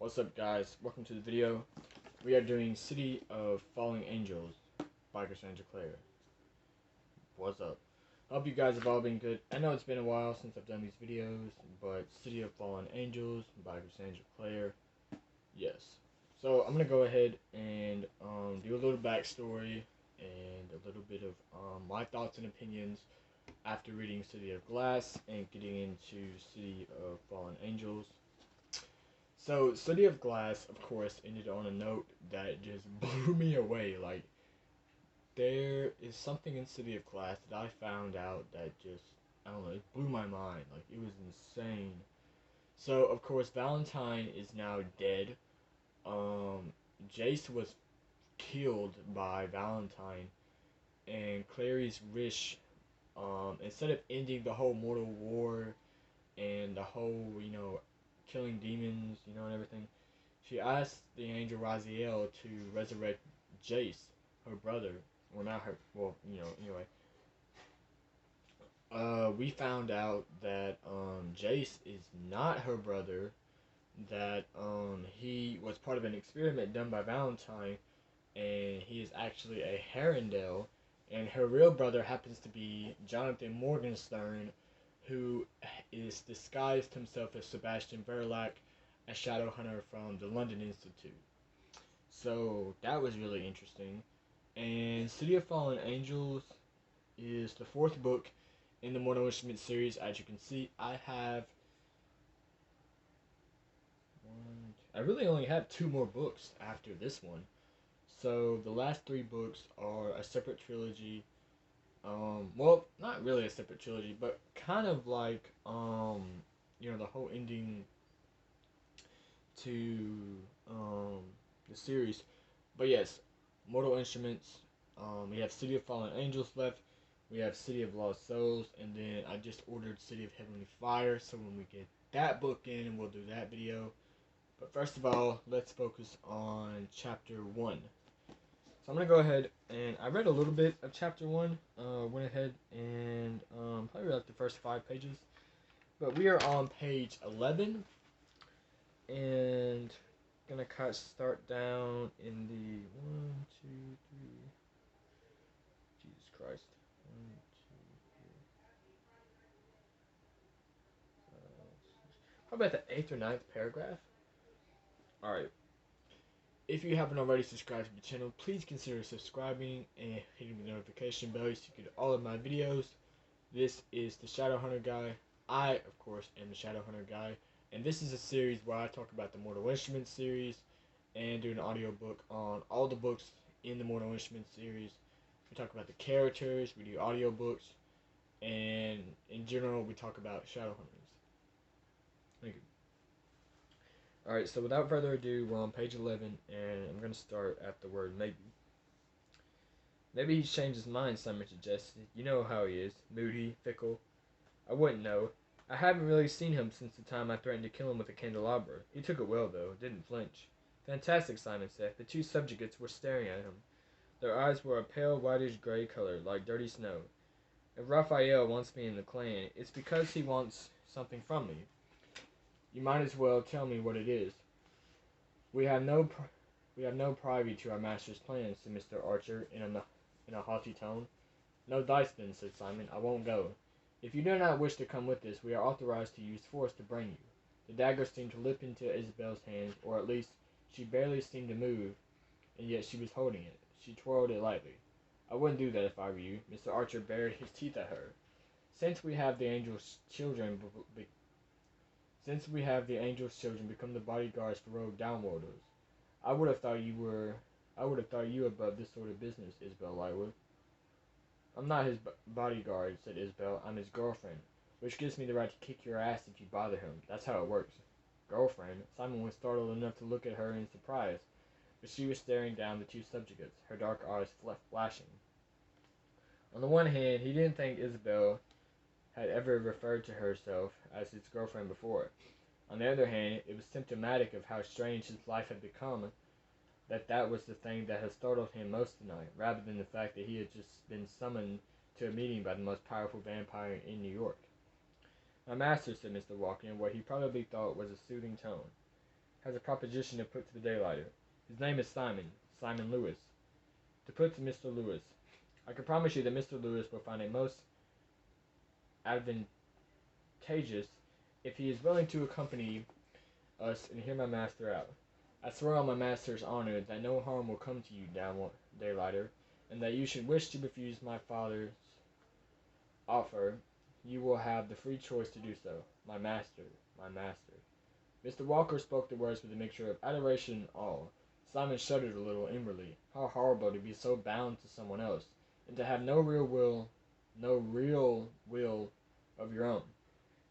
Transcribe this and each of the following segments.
What's up, guys? Welcome to the video. We are doing City of Falling Angels by Cassandra Clare. What's up? Hope you guys have all been good. I know it's been a while since I've done these videos, but City of Fallen Angels by Cassandra Clare. Yes. So I'm gonna go ahead and do a little backstory and a little bit of my thoughts and opinions after reading City of Glass and getting into City of Fallen Angels. So, City of Glass, of course, ended on a note that just blew me away. Like, there is something in City of Glass that I found out that just, I don't know, it blew my mind. Like, it was insane. So, of course, Valentine is now dead. Jace was killed by Valentine, and Clary's wish, instead of ending the whole mortal war and the whole, killing demons, and everything, she asked the angel Raziel to resurrect Jace, her brother. Well, not her, well, anyway. We found out that, Jace is not her brother, that, he was part of an experiment done by Valentine, and he is actually a Herondale, and her real brother happens to be Jonathan Morgenstern, who is disguised himself as Sebastian Verlac, a shadowhunter from the London Institute. So that was really interesting. And City of Fallen Angels is the fourth book in the Mortal Instruments series. As you can see, I really only have two more books after this one. So the last three books are a separate trilogy. Well, not really a separate trilogy, but kind of like, the whole ending to, the series. But yes, Mortal Instruments, we have City of Fallen Angels left, we have City of Lost Souls, and then I just ordered City of Heavenly Fire, so when we get that book in, we'll do that video. But first of all, let's focus on Chapter 1. So I'm going to go ahead, and I read a little bit of Chapter 1, went ahead and probably read like the first 5 pages. But we are on page 11, and going to start down in the 1, 2, 3, Jesus Christ, 1, 2, 3, 5, 6, probably at the 8th or 9th paragraph. Alright. If you haven't already subscribed to the channel, please consider subscribing and hitting the notification bell so you get all of my videos. This is the Shadowhunter Guy. I, of course, am the Shadowhunter Guy. And this is a series where I talk about the Mortal Instruments series and do an audiobook on all the books in the Mortal Instruments series. We talk about the characters, we do audiobooks, and in general, we talk about Shadowhunters. Thank you. Alright, so without further ado, we're on page 11, and I'm going to start at the word maybe. Maybe he's changed his mind, Simon suggested. You know how he is, moody, fickle. I wouldn't know. I haven't really seen him since the time I threatened to kill him with a candelabra. He took it well, though, didn't flinch. Fantastic, Simon said. The two subjugates were staring at him. Their eyes were a pale whitish-gray color, like dirty snow. If Raphael wants me in the clan, it's because he wants something from me. You might as well tell me what it is. We have no privy to our master's plans, said Mr. Archer in a haughty tone. No dice then, said Simon. I won't go. If you do not wish to come with us, we are authorized to use force to bring you. The dagger seemed to leap into Isabel's hand, or at least she barely seemed to move, and yet she was holding it. She twirled it lightly. I wouldn't do that if I were you. Mr. Archer bared his teeth at her. Since we have the angel's children become the bodyguards for rogue downworlders, I would have thought you above this sort of business, Isabel Lightwood. I'm not his bodyguard, said Isabel. I'm his girlfriend, which gives me the right to kick your ass if you bother him. That's how it works. Girlfriend? Simon was startled enough to look at her in surprise, but she was staring down the two subjugates, her dark eyes flashing. On the one hand, he didn't think Isabel had ever referred to herself as his girlfriend before. On the other hand, it was symptomatic of how strange his life had become that was the thing that had startled him most tonight, rather than the fact that he had just been summoned to a meeting by the most powerful vampire in New York. My master, said Mr. Walker, in what he probably thought was a soothing tone, has a proposition to put to the daylighter. His name is Simon, Simon Lewis. To put to Mr. Lewis. I can promise you that Mr. Lewis will find it most advantageous if he is willing to accompany us and hear my master out. I swear on my master's honor that no harm will come to you, daylighter, and that you should wish to refuse my father's offer, you will have the free choice to do so. My master, my master. Mr. Walker spoke the words with a mixture of adoration and awe. Simon shuddered a little inwardly. How horrible to be so bound to someone else, and to have no real will of your own.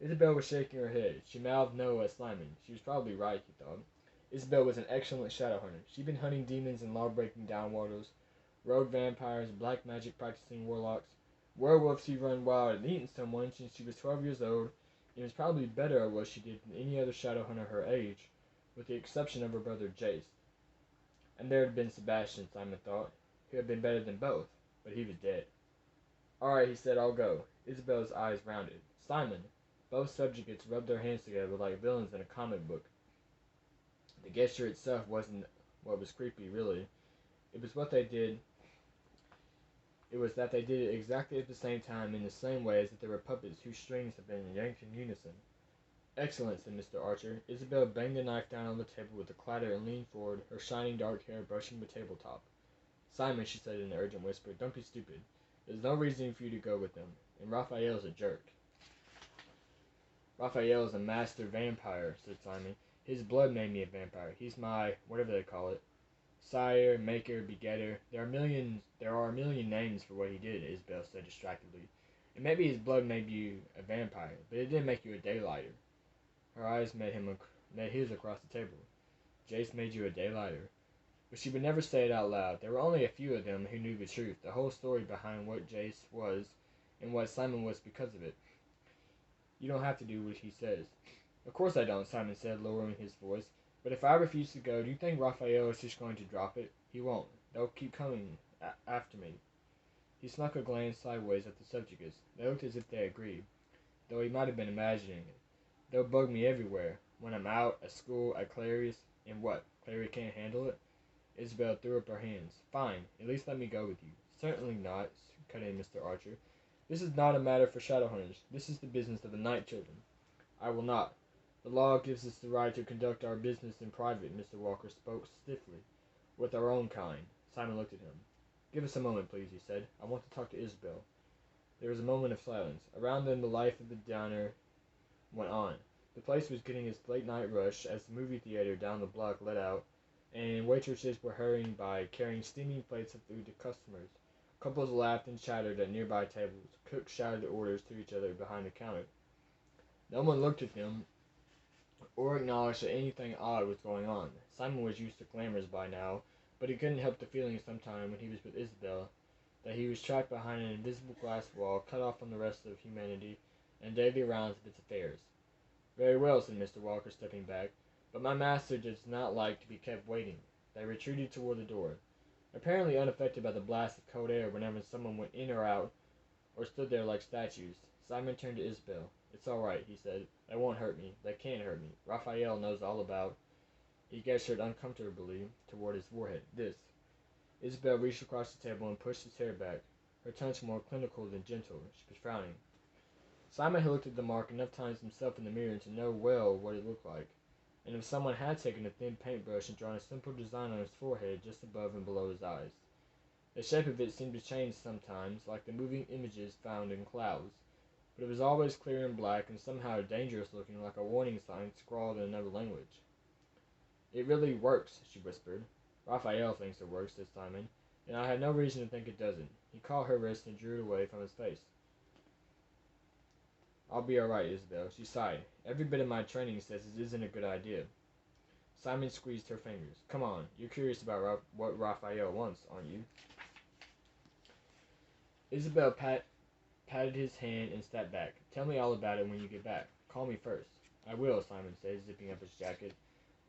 Isabel was shaking her head. She mouthed no as Simon. She was probably right, he thought. Isabel was an excellent shadow hunter. She'd been hunting demons and law-breaking downwarders, rogue vampires, black magic practicing warlocks, werewolves who run wild and eaten someone since she was 12 years old, and was probably better at what she did than any other shadow hunter her age, with the exception of her brother Jace. And there had been Sebastian, Simon thought, who had been better than both, but he was dead. All right, he said, I'll go. Isabel's eyes rounded. Simon. Both subjects rubbed their hands together like villains in a comic book. The gesture itself wasn't what was creepy, really. It was what they did. It was that they did it exactly at the same time in the same way as if they were puppets whose strings had been yanked in unison. Excellent, said Mr. Archer. Isabel banged the knife down on the table with a clatter and leaned forward, her shining dark hair brushing the tabletop. Simon, she said in an urgent whisper, don't be stupid. There's no reason for you to go with them, and Raphael's a jerk. Raphael is a master vampire, said Simon. His blood made me a vampire. He's my, whatever they call it, sire, maker, begetter. There are a million names for what he did, Isabel said distractedly. And maybe his blood made you a vampire, but it didn't make you a daylighter. Her eyes met his across the table. Jace made you a daylighter. But she would never say it out loud. There were only a few of them who knew the truth, the whole story behind what Jace was and what Simon was because of it. You don't have to do what he says. Of course I don't, Simon said, lowering his voice. But if I refuse to go, do you think Raphael is just going to drop it? He won't. They'll keep coming after me. He snuck a glance sideways at the subjects. They looked as if they agreed, though he might have been imagining it. They'll bug me everywhere. When I'm out, at school, at Clary's. And what? Clary can't handle it? Isabel threw up her hands. Fine. At least let me go with you. Certainly not, cut in Mr. Archer. This is not a matter for shadowhunters. This is the business of the night children. I will not. The law gives us the right to conduct our business in private, Mr. Walker spoke stiffly. With our own kind. Simon looked at him. Give us a moment, please, he said. I want to talk to Isabel. There was a moment of silence. Around them, the life of the diner went on. The place was getting its late-night rush as the movie theater down the block let out, and waitresses were hurrying by, carrying steaming plates of food to customers. Couples laughed and chattered at nearby tables. Cooks shouted orders to each other behind the counter. No one looked at them or acknowledged that anything odd was going on. Simon was used to clamors by now, but he couldn't help the feeling sometime when he was with Isabel that he was trapped behind an invisible glass wall, cut off from the rest of humanity and daily rounds of its affairs. Very well, said Mr. Walker, stepping back, but my master does not like to be kept waiting. They retreated toward the door, apparently unaffected by the blast of cold air whenever someone went in or out, or stood there like statues. Simon turned to Isabel. It's all right, he said. They won't hurt me. They can't hurt me. Raphael knows all about. He gestured uncomfortably toward his forehead. This. Isabel reached across the table and pushed his hair back, her touch more clinical than gentle. She was frowning. Simon had looked at the mark enough times himself in the mirror to know well what it looked like, and if someone had taken a thin paintbrush and drawn a simple design on his forehead just above and below his eyes. The shape of it seemed to change sometimes, like the moving images found in clouds, but it was always clear and black and somehow dangerous looking, like a warning sign scrawled in another language. It really works, she whispered. Raphael thinks it works, said Simon, and I have no reason to think it doesn't. He caught her wrist and drew it away from his face. I'll be all right, Isabel. She sighed. Every bit of my training says it isn't a good idea. Simon squeezed her fingers. Come on, you're curious about what Raphael wants, aren't you? Isabel patted his hand and stepped back. Tell me all about it when you get back. Call me first. I will, Simon said, zipping up his jacket.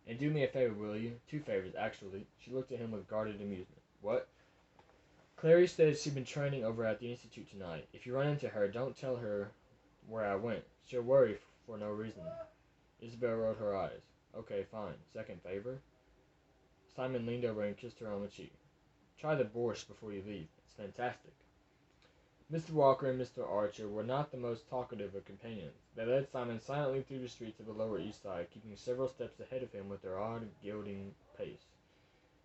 And do me a favor, will you? 2 favors, actually. She looked at him with guarded amusement. What? Clary says she's been training over at the Institute tonight. If you run into her, don't tell her where I went. She'll worry for no reason. Isabel rolled her eyes. Okay, fine. Second favor? Simon leaned over and kissed her on the cheek. Try the borscht before you leave. It's fantastic. Mr. Walker and Mr. Archer were not the most talkative of companions. They led Simon silently through the streets of the Lower East Side, keeping several steps ahead of him with their odd, gilding pace.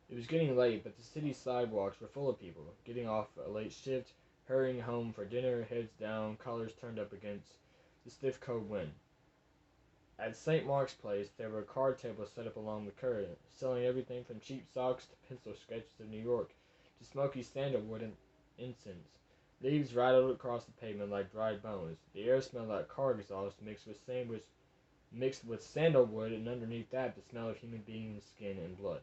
It was getting late, but the city's sidewalks were full of people, getting off a late shift, hurrying home for dinner, heads down, collars turned up against the stiff cold wind. At St. Mark's Place, there were card tables set up along the curb, selling everything from cheap socks to pencil sketches of New York to smoky sandalwood and incense. Leaves rattled across the pavement like dried bones. The air smelled like car exhaust mixed with sandalwood, and underneath that the smell of human beings' skin and blood.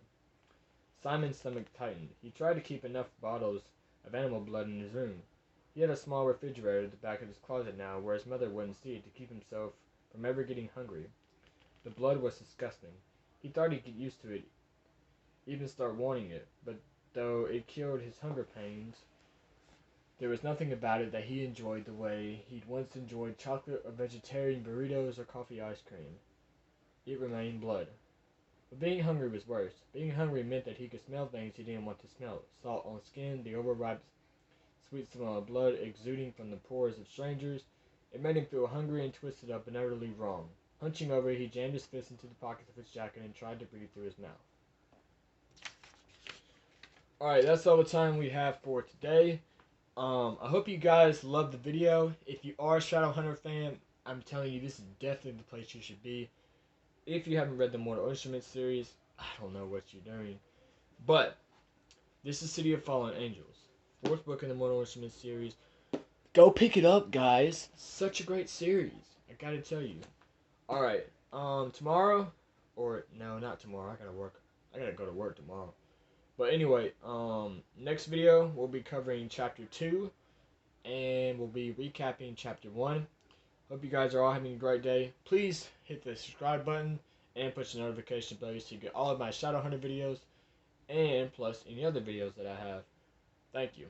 Simon's stomach tightened. He tried to keep enough bottles of animal blood in his room. He had a small refrigerator at the back of his closet now, where his mother wouldn't see it, to keep himself from ever getting hungry. The blood was disgusting. He thought he'd get used to it, even start wanting it, but though it killed his hunger pains, there was nothing about it that he enjoyed the way he'd once enjoyed chocolate or vegetarian burritos or coffee ice cream. It remained blood. But being hungry was worse. Being hungry meant that he could smell things he didn't want to smell. Salt on skin, the overripe sweet smell of blood exuding from the pores of strangers. It made him feel hungry and twisted up and utterly wrong. Hunching over, he jammed his fist into the pockets of his jacket and tried to breathe through his mouth. Alright, that's all the time we have for today. I hope you guys loved the video. If you are a Shadowhunter fan, I'm telling you, this is definitely the place you should be. If you haven't read the Mortal Instruments series, I don't know what you're doing. But this is City of Fallen Angels, 4th book in the Mortal Instruments series. Go pick it up, guys. Such a great series, I gotta tell you. Alright, tomorrow, or no, not tomorrow, I gotta go to work tomorrow. But anyway, next video, we'll be covering Chapter 2, and we'll be recapping Chapter 1. Hope you guys are all having a great day. Please hit the subscribe button and push the notification bell so you get all of my Shadowhunter videos, and plus any other videos that I have. Thank you.